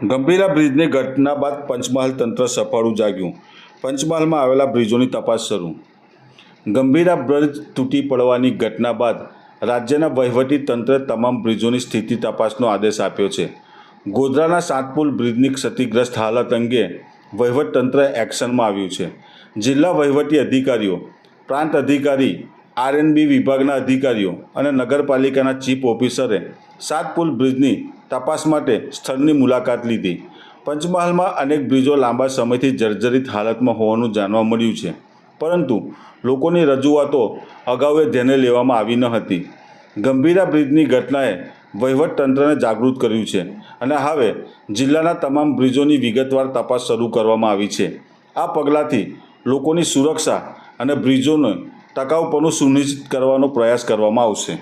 ગંભીરા બ્રિજની ઘટના બાદ પંચમહાલ તંત્ર સફાળું જાગ્યું. પંચમહાલમાં આવેલા બ્રિજોની તપાસ શરૂ. ગંભીરા બ્રિજ તૂટી પડવાની ઘટના બાદ રાજ્યના વહીવટી તંત્રે તમામ બ્રિજોની સ્થિતિ તપાસનો આદેશ આપ્યો છે. ગોધરાના સાતપુલ બ્રિજની ક્ષતિગ્રસ્ત હાલત અંગે વહીવટીતંત્ર એક્શનમાં આવ્યું છે. જિલ્લા વહીવટી અધિકારીઓ, પ્રાંત અધિકારી, આરએનબી વિભાગના અધિકારીઓ અને નગરપાલિકાના ચીફ ઓફિસરે સાતપુલ બ્રિજની તપાસ માટે સ્થળની મુલાકાત લીધી. પંચમહાલમાં અનેક બ્રિજો લાંબા સમયથી જર્જરિત હાલતમાં હોવાનું જાણવા મળ્યું છે, પરંતુ લોકોની રજૂઆતો અગાઉ ધ્યાને લેવામાં આવી ન હતી. ગંભીરા બ્રિજની ઘટનાએ વહીવટીતંત્રને જાગૃત કર્યું છે અને હવે જિલ્લાના તમામ બ્રિજોની વિગતવાર તપાસ શરૂ કરવામાં આવી છે. આ પગલાંથી લોકોની સુરક્ષા અને બ્રિજોનું ટકાઉપણું સુનિશ્ચિત કરવાનો પ્રયાસ કરવામાં આવશે.